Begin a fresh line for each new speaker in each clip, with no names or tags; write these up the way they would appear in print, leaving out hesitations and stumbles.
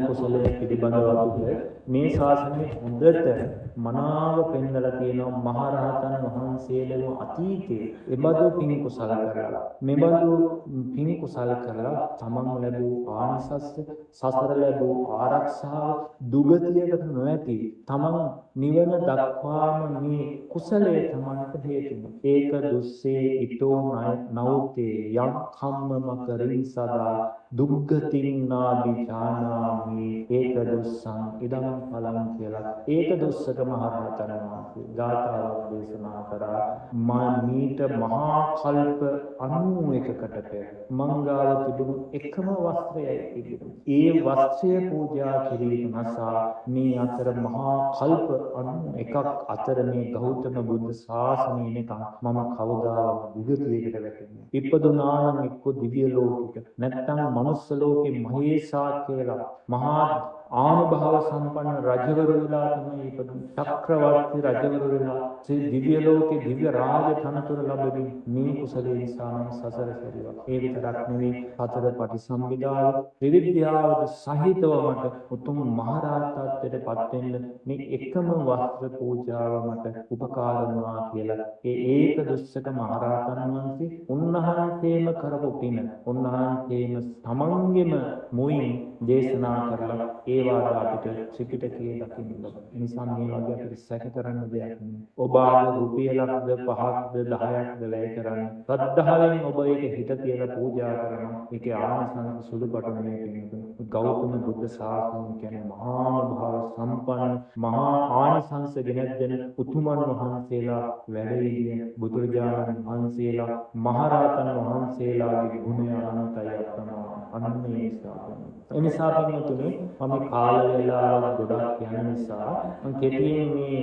කුසලයේ පිළිබඳව අපිට මේ ශාසනයේ හොඳට මනාව පෙන්වලා තියෙනවා. මහරහතන් වහන්සේලම අතීතයේ එබඳු පින් කුසල කරලා මෙබඳු පින් කුසල කරලා තමන් ලැබූ ආනිසස්ස, සසර ලැබූ ආරක්ෂාව, දුගතියකට නොඇති තමන් නිවන දක්වාම මේ කුසලයේ තමන්ට හේතුව. ඒක දුස්සේ ඊතෝ නෞතේ යම් කම්මම කරින් සදා දුග්ගතින් නාබිචානාමි ඒක දුස්සං ඉදං ඵලං කියලා. ඒක දුස්සක මහරහතන් වහන්සේ ගාථාවක් දේශනා කරා. මීට මහා කල්ප 91කට පෙර මංගාව තිබුණු එකම වස්ත්‍රයයි තිබුණේ. ඒ වස්ත්‍රය පූජා කිරීම නිසා මේ අතර මහා කල්ප 91ක් අතර මේ ගෞතම බුද්ධ ශාසනය නිකන් මම කවදාවත් දුගතියකට වැටෙන්නේ. ඉපදුනා නම් එක්ක දිව්‍ය ලෝකයක නැත්නම් මනුස්ස ලෝකේ මහේසා කියලා මහා ආනුභාව සම්පන්න රජවරු වෙලා තමයි ඉපදුනේ. චක්‍රවර්ති රජවරු වෙලා දිව්‍ය ලෝකේ දිව්‍ය රාජ තනතුර ලැබෙමින් මේ කුසලයේ නිසා සසර සැරිවා. ඒ විතරක් නෙවෙයි සතර පටිසම්භිදාව ත්‍රිවිද්‍යාවද සහිතව මට උතුම් මහරහතත්වයට පත් වෙන්න මේ එකම වස්ත්‍ර පූජාව මට උපකාර වුණා කියලා. ඒක දුස්සක මහරහතන් වහන්සේ උන්වහන්සේම කරපු පින උන්වහන්සේම තමන්ගෙම මුවින් දේශනා කරලා ඒවාට අපිට ත්‍රිපිටකයේ දකින්න ලැබෙනවා. ඒ නිසා මේ වගේ අපිට සැක කරන්න දෙයක් නෑ. ඔබ රුපියලක්ද 5ක්ද 10ක්ද වැය කරන්න. ශ්‍රද්ධාවෙන් ඔබ ඒක හිත තියලා පූජා කරනවා. ඒකේ ආනිසංස සුළුපටු නෙමෙයි. ගෞතම බුද්ධ ශාසනය කියන්නේ මහා භාව සම්පන්න මහා ආනිසංස ගෙනදෙන උතුමන් වහන්සේලා වැඩිහිටිය බුදුරජාණන් වහන්සේලා මහරහතන් වහන්සේලාගේ ගුණය අනන්තයි අප්‍රමාණ. අනන්‍ය ශාසනය. එනිසා පින්තුනේ මම කාල වේලාව ගොඩක් යන නිසා මම කෙටියෙන් මේ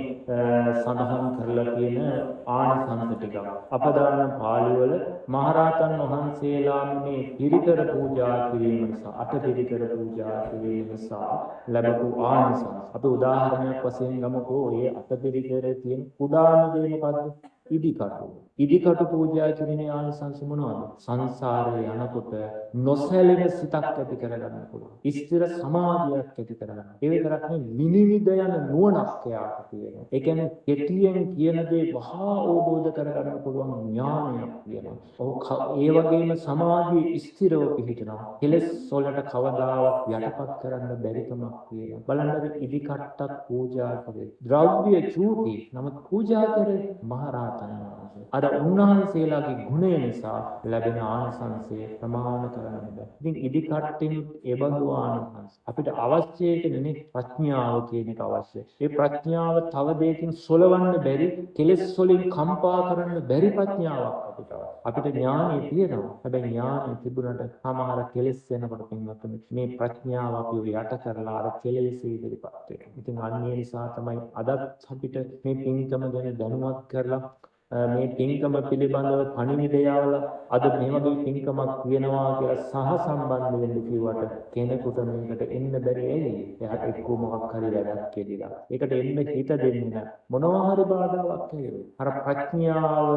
සඳහන් කරලා තියෙන ආනිසංස ටික අපදාන පාළිවල මහරහතන් වහන්සේලා මේ පිරිකර පූජා කිරීම නිසා අට පිරිකර පූජා කිරීම නිසා ලැබපු ආනිසංස අපි උදාහරණයක් වශයෙන් ගමුකෝ. ඒ අට පිරිකරේ තියෙන කුඩාම දේ මොකද්ද? ඉදිකටු. ඉදිකටු පූජා කිරීමේ ආනිසංස මොනවද? සංසාරේ යනකොට නොසැලෙන සිතක් ඇති කරගන්න පුළුවන්. ස්ථිර සමාධියක් ඇති කරගන්න. ඒ විතරක් නෙවෙයි විනිවිද යන නුවණක් යාට තියෙනවා. ඒ කියන්නේ කෙටියෙන් කියන දේ වහා අවබෝධ කරගන්න පුළුවන් ඥානයක් තියෙනවා. ඒ වගේම සමාධිය ස්ථිරව පිහිටනවා. කෙලෙස් වලට කවදාවත් යටපත් කරන්න බැරි කමක් තියෙනවා. බලන්න ඉදිකට්ටක් පූජා කරේ. ද්‍රව්‍ය චූටි නමුත් පූජා කරේ මහරහතන් වහන්සේ. අර උන්වහන්සේලාගේ ගුණය නිසා ලැබෙන ආනිසංසය ප්‍රමාණ කරන්න බෑ. ඉතින් ඉදිකට්ටින් ඒ බඳු ආනිසංස අපිට අවශ්‍ය කෙනෙන්නේ ප්‍රඥාව කියන එක අවශ්‍යයි. ඒ ප්‍රඥාව තව දෙයකින් සොලවන්න බැරි, කෙලෙස් වලින් කම්පා කරන්න බැරි ප්‍රඥාවක් අපිට. අපිට ඥානෙ තියෙනවා. හැබැයි ඥානෙ තිබුණට සමහර කෙලෙස් වෙනකොට පින්වත්නි මේ ප්‍රඥාව අපිව යට කරලා අර කෙලෙස් ඉදිරිපත් වෙනවා. ඉතින් අන්නේ නිසා තමයි අදත් අපිට මේ පින්කම ගැන දැනුවත් කරලා මේ පින්කම පිළිබඳව පණිවිඩය යවලා අද මේ වගේ පින්කමක් වෙනවා කියලා සම්බන්ධ වෙන්න කිව්වට කෙනෙකුට මේකට එන්න බැරි ඇයි? එයාට එක්ක මොකක් හරි වැඩක් කියලා. ඒකට එන්න හිත දෙන්නේ නැහැ. මොනවා හරි බාධාවක් හේතු. අර ප්‍රඥාව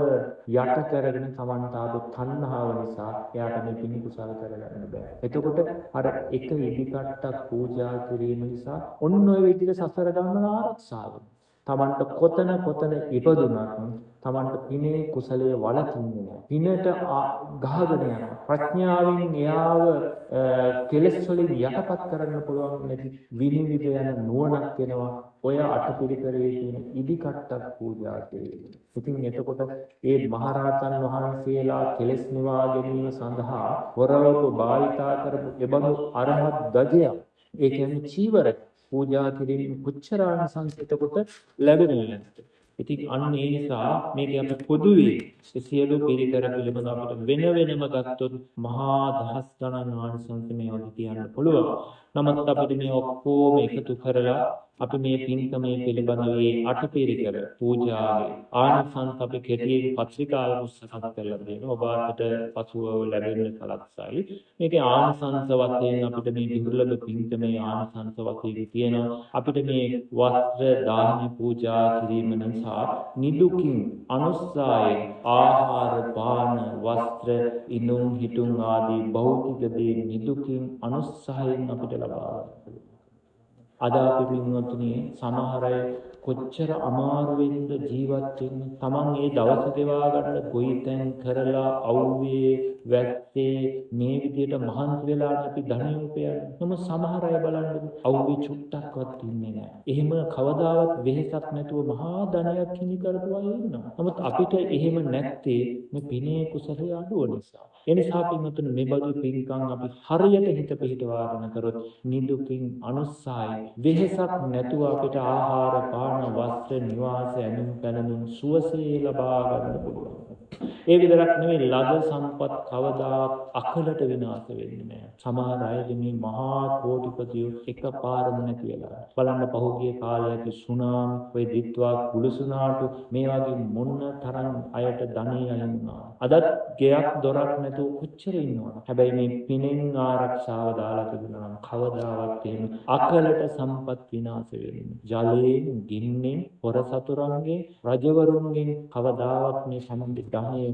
යට කරගෙන Tamanට ආපු තණ්හාව නිසා එයාට මේ පින් කුසල කරගන්න බෑ. එතකොට අර එක ඉදිකට්ටක් පූජා කිරීම නිසා ඔන්න ඔය විදිහට සසර ගමන ආරක්ෂාව. තමන්ට කොතන ඉපදුනත් තමන්ට පිනේ කුසලයේ වලකින්නේ නැහැ. පිනට ගහගෙන යනවා. ප්‍රඥාවෙන් එයාව කෙලෙස් වලින් යටපත් කරන්න පුළුවන් නැති විනිවිද යන නුවණක් වෙනවා. ඔය අටපිරිකරේ තියෙන ඉදිකට්ටක් පූජා කිරීම. ඉතින් එතකොට මේ මහරහතන් වහන්සේලා කෙලෙස් නිවා ගැනීම සඳහා වරලෝක භාවිතා කරපු එබඳු අරහත් ධජය ඒ කියන්නේ චීවර පූජා කිරීම කොච්චර ආනිසංසිත කොට ලැබෙන්නේ නැද්ද? ඉතින් අන්න ඒ නිසා මේක අපි පොදුවේ සියලු පිරිකර පිළිබඳව අපිට වෙනම ගත්තොත් මහා දහස් ගණන් ආනිසංස මේ වගේ කියන්න පුළුවන්. නමුත් අපිට මේ ඔක්කොම එකතු කරලා අපි මේ පින්කමේ පිළිබඳව මේ අටපිරිකර පූජාවේ ආනිසංස අපි කෙටියෙන් පත්‍රිකාවක සකස් කරලා දෙනවා. ඔබ අතට පසුව ලැබෙන සලක්සයි. මේකේ ආනිසංස වශයෙන් අපිට මේ විදුලබ පින්කමේ ආනිසංස වශයෙන් තියෙනවා. අපිට මේ වස්ත්‍ර දාන පූජා කිරීම නිසා නිදුකින් අනුස්සායෙන් ආහාර පාන වස්ත්‍ර ඉනුම් හිටුම් ආදී භෞතික දේ නිදුකින් අනුස්සායෙන් අපිට ලබා ගන්න. අද අපි පින්වත්නි සමහර අය කොච්චර අමාරුවෙන්ද ජීවත් වෙන්නේ. Taman ඒ දවස ගෙවා ගන්න ගොවිතැන් කරලා අවුවේ වැත්තේ මේ විදියට මහන්සි වෙලා අපි ධනෙ උපයන්නේ. නමුත් සමහර අය බලන්න අවුවේ චුට්ටක්වත් ඉන්නේ නැහැ. එහෙම කවදාවත් වෙහෙසක් නැතුව මහා ධනයක් හිමි කරපු අය ඉන්නවා. නමුත් අපිට එහෙම නැත්තේ මේ පිනේ කුසලයේ අඩුව නිසා. ඒ නිසා පින්වත්නි මේ බඳු පින්කම් අපි හරියට හිත පිහිටවාගෙන කරොත් නිදුකින් අනුස්සායි වෙහෙසක් නැතුව අපිට ආහාර පාන වස්ත්‍ර නිවාස ඇඳුම් පැළඳුම් සුවසේ ලබා ගන්න පුළුවන්. ඒ විතරක් නෙවෙයි ලද සම්පත් කවදාවත් අකලට විනාශ වෙන්නේ නැහැ. සමහර අය මේ මහා කෝටිපතියෝ එකපාරම නැති වෙලා. බලන්න පහුගිය කාලයක සුනාමි, ඔය දිත්වා කුළුසුනාට මේ වගේ මොන තරම් අයට ධනෙ අයින් වුණා. අදත් ගෙයක් දොරක් නැතුව කොච්චර ඉන්නවද? හැබැයි මේ පිනෙන් ආරක්ෂාව දාලා තිබුණා නම් කවදාවත් එහෙම අකලට සම්පත් විනාශ වෙන්නේ. ජලයෙන්, ගින්නෙන්, හොර සතුරන්ගෙන්, රජවරුන්ගෙන් කවදාවත් මේ සම්පත් ධනෙ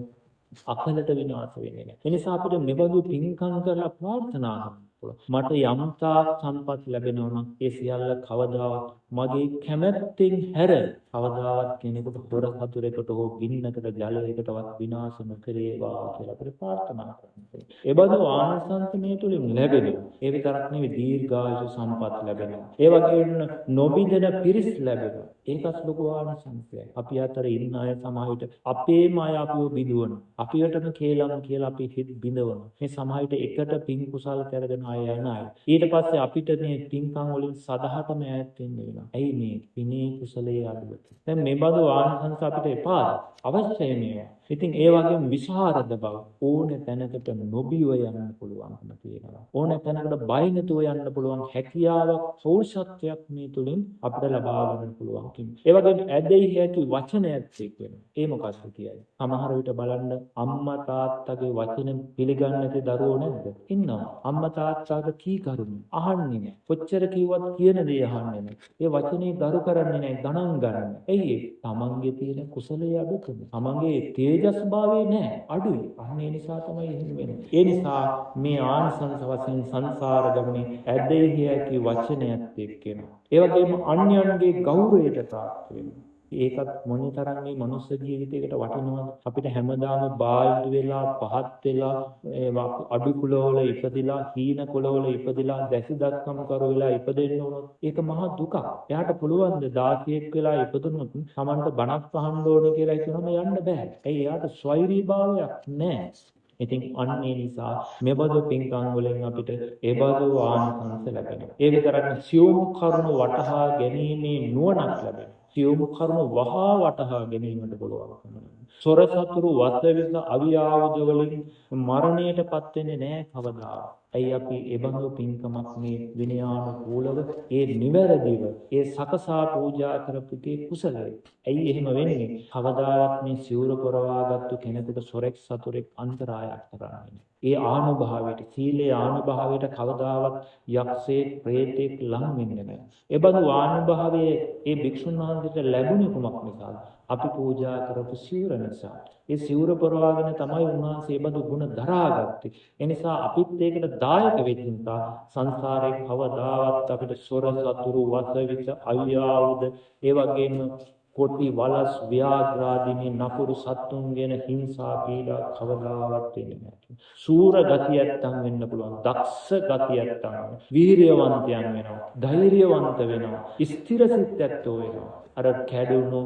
අකලට විනාශ වෙන්නේ නැහැ. ඒ නිසා අපිට මෙබඳු පින්කම් කරලා ප්‍රාර්ථනා කරන්න පුළුවන්. මට යම්තා සම්පත් ලැබෙනවා නම් ඒ සියල්ල කවදාවත් මගේ කැමැත්තෙන් හැර කවදාවත් කෙනෙකුට හොර සතුරෙකුට හෝ ගින්නකට ජලයකටවත් විනාශ නොකරේවා කියලා අපිට ප්‍රාර්ථනා කරන්න. ඒ බඳු ආනිසංස මේ තුලින් ලැබෙනවා. ඒ විතරක් නෙවෙයි දීර්ඝායු සම්පත් ලැබෙනවා. ඒ වගේම නොබිඳෙන පිරිස් ලැබෙනවා. ඒකත් ලොකු ආනිසංසයක්. අපි අතර ඉන්න අය සමාහිත අපේම අය අපිව බිඳවනවා. අපියටම කේලම් කියලා අපි හිත බිඳවනවා. මේ සමාහිත එකට පින් කුසල් කරගෙන අය යන අය. ඊට පස්සේ අපිට මේ පින්කම් වලින් සදහටම ඈත් වෙන්න වෙනවා. ඇයි මේ පිනේ කුසලයේ අඩුව? දැන් මේ බඳු ආනිසංස අපිට එපා. අවශ්‍යයි මේවා. ඉතින් ඒ වගේම විසරද බව ඕනේ තැනකට නොබියව යන්න පුළුවන්කම තියෙනවා. ඕනේ තැනකට බය නැතුව යන්න පුළුවන් හැකියාවක්, පෞරුෂත්වයක් මේ තුලින් අපිට ලබා ගන්න පුළුවන්. ඒ වගේම ඇදෙහි හැකි වචනයක් වෙනවා. ඒ මොකක්ද කියයි? සමහර විට බලන්න අම්මා තාත්තගේ වචන පිළිගන්නේ නැති දරුවෝ නැද්ද? ඉන්නවා. අම්මා තාත්තාගේ කී කරුණු අහන්නේ නැහැ. කොච්චර කිව්වත් කියන දේ අහන්නේ නැහැ. ඒ වචනේ දරු කරන්නේ නැහැ, ගණන් ගන්න. එයි තමන්ගේ තියෙන කුසලයේ අඩුකම. තමන්ගේ තේජස් භාවයේ නැහැ, අඩුයි. අන්න ඒ නිසා තමයි එහෙම වෙන්නේ. ඒ නිසා මේ ආනිසංස වශයෙන් සංසාර ගමනේ ඇදෙහි හැකි වචනයක් එක්කෙනවා. ඒ වගේම අන්‍යයන්ගේ ගෞරවයට ප්‍රාප්ත වෙනවා. ඒකත් මොනිතරම් මේ මනුස්ස ජීවිතයකට වටිනවද? අපිට හැමදාම බාල්දු වෙලා පහත් වෙලා අඩු කුලවල ඉපදිලා හීන කුලවල ඉපදිලා දැසිදත්කම් කරු වෙලා ඉපදෙන්න උනොත් ඒක මහා දුකක්. එයාට පුළුවන් ද 16ක් වෙලා ඉපදුනොත් Tamanට බණක් අහන්න ඕනේ කියලා හිතනම යන්න බෑ. ඒයි එයාට ස්වෛරී භාවයක් නැහැ. ඉතින් අන්න ඒ නිසා මෙබඳු පින්කම් වලින් අපිට ඒබඳු ආනිසංස ලැබෙනවා. ඒ විතරක් සියුම් කරුණු වටහා ගැනීමේ නුවණක් ලැබෙනවා. සියුම් කරුණු වහා වටහා ගැනීමට පුළුවන්. සොර සතුරු වස්විස අවියාවුද වලින් මරණයටපත් වෙන්නේ නැහැ කවදාවත්. ඇයි අපි ඒබඳු පින්කමක් මේ විනයානුකූලව ඒ නිවැරදිව ඒ සකසා පූජා කරපුකේ කුසලයි. ඇයි එහෙම වෙන්නේ? කවදාවත් මේ සිවුර පොරවාගත්තු කෙනෙකුට සොරෙක් සතුරෙක් අන්තරායක් කරන්නේ. ඒ ආනුභාවයට සීලේ ආනුභාවයට කවදාවත් යක්ෂයෙක් ප්‍රේතෙක් ලං වෙන්නේ නැහැ. ඒබඳු ආනුභාවයේ ඒ භික්ෂුන් වහන්සේට ලැබුණේ කුමක් නිසාද? අපි පූජා කරපු සිවුර නිසා. ඒ සිවුර පොරවාගෙන තමයි උන්වහන්සේ බඳු ගුණ දරාගත්තේ. ඒ නිසා අපිත් ඒකට දායක වෙන්න සංසාරේ කවදාවත් අපිට සොර සතුරු වසවිස අවියාවුද ඒ වගේම කොටි වලස් ව්‍යාඝ්‍රාදී මේ නපුරු සත්තුන්ගෙන හිංසා පීඩා කවදාවත් වෙන්නේ නැහැ. සූර ගතියත්තන් වෙන්න පුළුවන්. දක්ෂ ගතියත්තන්, වීරියවන්තයන් වෙනවා. ධෛර්යවන්ත වෙනවා. ස්ථිර සිතැත්තෝ වෙනවා. අර කැඩුණු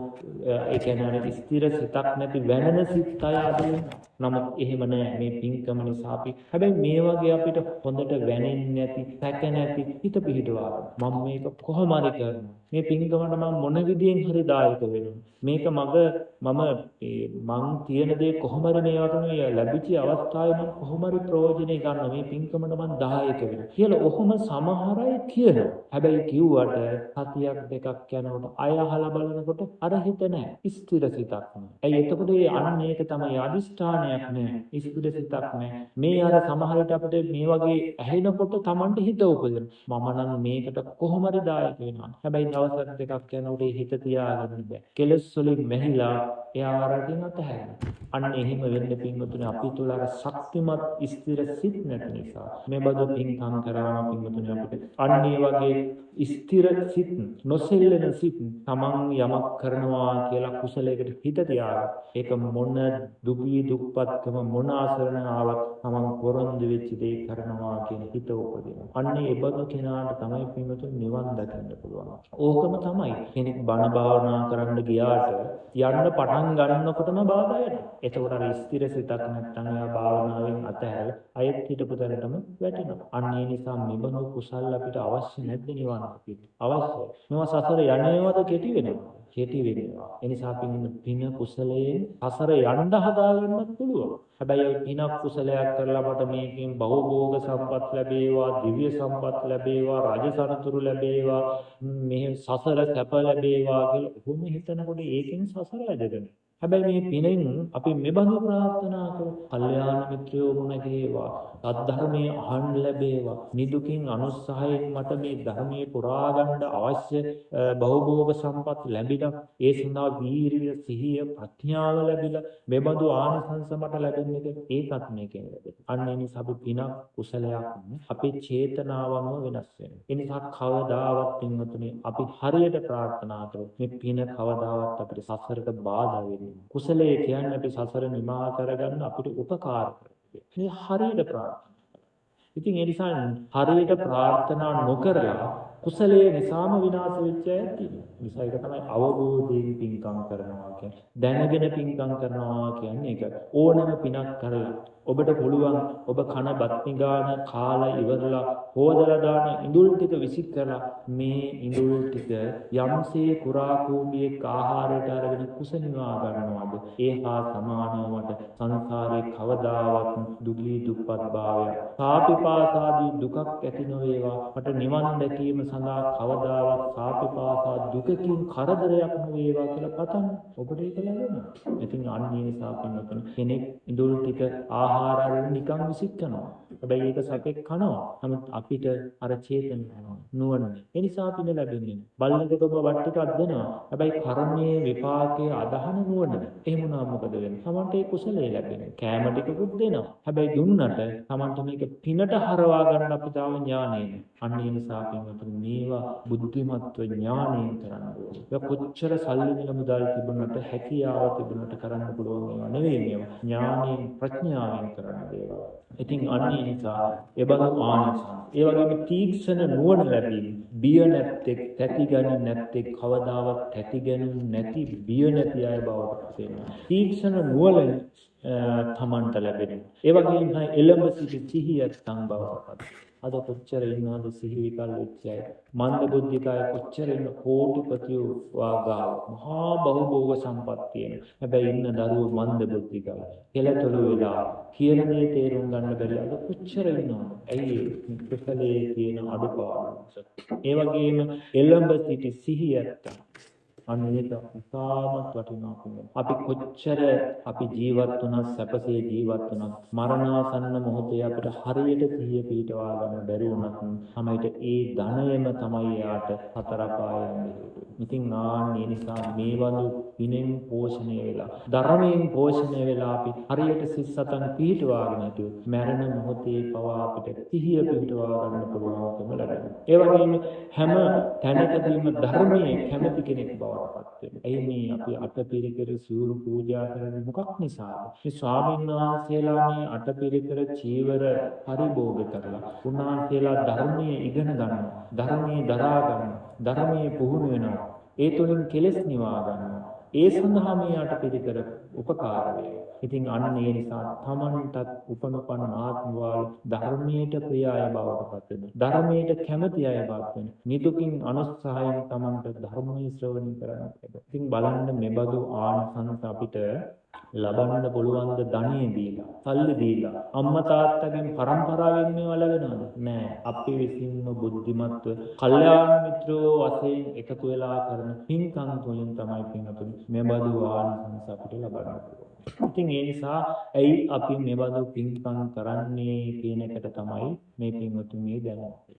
ඒ කියන්නේ ස්ථිර සිතක් නැති වෙනන සිත් අය අදින. නමුත් එහෙම නෑ මේ පින්කම නිසා අපි. හැබැයි මේ වගේ අපිට හොඳට වැනෙන්නේ නැති, සැක නැති හිත පිහිටවා. මම මේක කොහොම හරි කරනවා. මේ පින්කමට මම මොන විදියෙන් හරි දායක වෙනවා. මේක මං තියෙන දේ කොහොම හරි මේවට මේ ලැබිච්ච අවස්ථාවේ මම කොහොම හරි ප්‍රයෝජනෙ ගන්නවා. මේ පින්කමට මම දායක වෙනවා. කියලා ඔහොම සමහර අය කියනවා. හැබැයි කිව්වට සතියක් දෙකක් යනකොට අය අහලා බලනකොට අර හිත නැහැ. ස්ථිර සිතක් නෑ. ඇයි එතකොට අන්න ඒක තමයි අදිෂ්ඨානය ඥානයක් නැහැ. ස්ථිර සිතක් නැහැ. මේ අර සමහර විට අපිට මේ වගේ ඇහෙනකොට Tamanට හිත උපදින. මම නම් මේකට කොහොම හරි දායක වෙනවා. හැබැයි දවස් දෙකක් යනකොට ඒ හිත තියාගන්න බෑ. කෙලස් වලින් මෙහිලා එයා අරගෙන අතහැරෙනවා. අන්න එහෙම වෙන්න පින්වතුනි අපි තුල අර ශක්තිමත් ස්ථිර සිත් නැති නිසා මේ බඳු පින්කම් කරනවා පින්වතුනි අපිට අන්න ඒ වගේ ස්ථිර සිත් නොසෙල්ලෙන සිත් තමන් යමක් කරනවා කියලා කුසලයකට හිත තියාගන්න. ඒක මොන දුකී දුක්පත්කම මොන ආසරණ ආවත් තමන් පොරොන්දු වෙච්ච දේ කරනවා කියන හිත උපදිනවා. අන්න ඒ බඳු කෙනාට තමයි පින්වතුනි නිවන් දකින්න පුළුවන්. ඕකම තමයි කෙනෙක් බණ භාවනා කරන්න ගියාට යන්න පටන් ගන්නකොටම බාධා එනවා. එතකොට අර ස්ථිර සිතක් නැත්නම් එයා භාවනාවෙන් අතහැරලා අයත් හිටපු තැනටම වැටෙනවා. අන්න ඒ නිසා මෙබඳු කුසල් අපිට අවශ්‍ය නැද්ද නිවන අපිට? අවශ්‍යයි. මේවා සසර යන්නේවද කෙටි වෙනවා. කෙටි වෙනවා. ඒ නිසා පින කුසලයෙන් සසර යන්න හදාගන්නත් පුළුවන්. හැබැයි පින කුසලයක් කරලා මට මේකෙන් භවභෝග සම්පත් ලැබේවා, දිව්‍ය සම්පත් ලැබේවා, රාජ සනතුරු ලැබේවා, මේ සසර සැප ලැබේවා කියලා කොහොම හිතනකොට ඒකෙන් සසර ඇදගෙන. හැබැයි මේ පිනෙන් අපි මෙබඳු ප්‍රාර්ථනා කරමු. කල්යාණ මිත්‍රයෝ මුණ ගැහිවා, සද්ධර්මයේ අහන්න ලැබේවා, නිදුකින් අනුස්සහයෙන් මට මේ ධර්මයේ පුරා ගන්න අවශ්‍ය භවභෝග සම්පත් ලැබිලා, ඒ සඳහා වීරිය, සිහිය, ප්‍රඥාව ලැබිලා මෙබඳු ආනිසංස මට ලැබෙන්නේ ඒකත් මේකෙන් ලැබෙනවා. අන්න ඒ නිසා අපි පිනක් කුසලයක් අපේ චේතනාවම වෙනස් වෙනවා. ඒ නිසා කවදාවත් පින්වතුනි අපි හරියට ප්‍රාර්ථනා කරමු. මේ පින කවදාවත් අපිට සසරට බාධා වෙන්නේ. කුසලයේ කියන්නේ අපි සසර නිමා කරගන්න අපිට උපකාර කරනවා. මේ හරියට ප්‍රාර්ථනා. ඉතින් ඒ නිසා හරියට ප්‍රාර්ථනා නොකරලා කුසලයේ නිසාම විනාශ වෙච්ච අය තියෙනවා. නිසා ඒක තමයි අවබෝධයෙන් පින්කම් කරනවා කියන්නේ. දැනගෙන පින්කම් කරනවා කියන්නේ ඒක. ඕනම පිනක් කරලා ඔබට පුළුවන් ඔබ කන බත් නිගාන කාලා ඉවරලා හොදලා දාන ඉඳුල් ටික විසික් කරලා මේ ඉඳුල් ටික යම්සේ කුරා කූඹියෙක් ආහාරයට අරගෙන කුස නිවා ගන්නවාද ඒ හා සමානවමට සංසාරේ කවදාවත් දුගී දුප්පත් භාවය සාපිපාසාදී දුකක් ඇති නොවේවා. මට නිවන් දැකීම සඳහා කවදාවත් සාපිපාසා දුකකින් කරදරයක් නොවේවා කියලා පතන්න. ඔබට ඒක ලැබෙනවා. ඉතින් අන්නේ නිසා පින්නතුනි කෙනෙක් ඉඳුල් ටික ආහාර නිකන් විසික් කරනවා. හැබැයි ඒක සැපෙක් කනවා. නමුත් අපිට අර චේතන නුවණ. ඒ නිසා පින ලැබෙන්නේ. බලනකොට ඔබ වත් ටිකක් දෙනවා. හැබැයි කර්මයේ විපාකයේ අදහන නුවණ. එහෙම නම් මොකද වෙන්නේ? Tamante ඒ කුසලයේ ලැබෙන්නේ. කෑම ටිකකුත් දෙනවා. හැබැයි දුන්නට Tamante මේක පිනට හරවා ගන්න අපි තාම ඥානෙ. අන්න ඒ නිසා පින්වතුනි මේවා බුද්ධිමත්ව ඥාණයෙන් කරන්න ඕනේ. ඒක කොච්චර සල්ලි මිල මුදල් තිබුණට හැකියාව තිබුණට කරන්න පුළුවන් ඒවා නෙවෙයි මේවා. ඥාණයෙන් ප්‍රඥාවෙන් කරන්න දේවල්. ඉතින් අන්න ඒ නිසා එබඳු ආනිසංස. ඒ වගේම තීක්ෂණ නුවණ ලැබීම. බිය නැත්තේ, තැතිගන්නේ නැත්තේ කවදාවත් තැතිගන්නේ නැති බිය නැති අය බවට පත් වෙනවා. තීක්ෂණ නුවණ තමන්ට ලැබෙනවා. ඒ වගේම එළඹ සිටි සිහියක් තං බවට පත් වෙනවා. අද කොච්චර ඉන්නවද සිහි විකල් වෙච්ච අය. මන්ද බුද්ධිකය කොච්චර ඉන්න කෝටිපතියෝ වාගාව. මහා බහුභෝග සම්පත් තියෙන. හැබැයි ඉන්න දරුවෝ මන්ද බුද්ධිකයි. කෙලතොළු වෙලා කියන දේ තේරුම් ගන්න බැරි අද කොච්චර ඉන්නවද? ඇයි කුසලයේ තියෙන අඩුපාඩු. ඒ වගේම එළඹ සිටි සිහියක් අන්න ඒක ඉතාමත් වටිනවා කියන්නේ. අපි කොච්චර අපි ජීවත් වුණත් සැපසේ ජීවත් වුණත් මරණාසන්න මොහොතේ අපිට හරියට සිහිය පිටවා ගන්න බැරි වුණත් තමයිට ඒ ධනයම තමයි යාට හතර පායන්නේ. ඉතින් ඒ නිසා මේ වගේ පිනෙන් පෝෂණය වෙලා ධර්මයෙන් පෝෂණය වෙලා අපි හරියට සිත් සතන් පිටවාගෙන හිටියොත් මරණ මොහොතේ පවා අපිට සිහිය පිටවා ගන්න පුළුවන්කම ලැබෙනවා. ඒ වගේම හැම තැනකදීම ධර්මයේ කැමති කෙනෙක් බව ඇයි මේ අපි අටපිරිකර සිවුරු පූජා කරන්නේ මොකක් නිසාද? මේ ස්වාමීන් වහන්සේලා මේ අටපිරිකර චීවර පරිභෝග කරලා උන්වහන්සේලා ධර්මයේ ඉගෙන ගන්නවා, ධර්මයේ දරා ගන්නවා, ධර්මයේ පුහුණු වෙනවා. ඒ තුලින් කෙලෙස් නිවා ගන්නවා. ඒ සඳහා මේ අටපිරිකර උපකාර වෙනවා. ඉතින් අන්න ඒ නිසා තමන්ටත් උපනුපන් ආත්මවල ධර්මයට ප්‍රිය අය බවට පත් වෙනවා. ධර්මයට කැමති අය බවට වෙනවා. නිදුකින් අනුස්සහයෙන් තමන්ට ධර්මයේ ශ්‍රවණය කරන්න ලැබෙනවා. ඉතින් බලන්න මෙබඳු ආනිසංස අපිට ලබන්න පුළුවන් ද ධනෙ දීලා, සල්ලි දීලා, අම්මා තාත්තගෙන් පරම්පරාවෙන් මේවා ලැබෙනවද? නෑ. අපි විසින්ම බුද්ධිමත්ව කල්යාණ මිත්‍රෝ වශයෙන් එකතු වෙලා කරන පින්කම් වලින් තමයි පින්තුනි මෙබඳු ආනිසංස අපිට ලබන්න පුළුවන්. ඉතින් ඒ නිසා ඇයි අපි මෙබඳු පින්කම් කරන්නේ කියන එකට තමයි මේ පින්වතුන්ගේ දැනුම.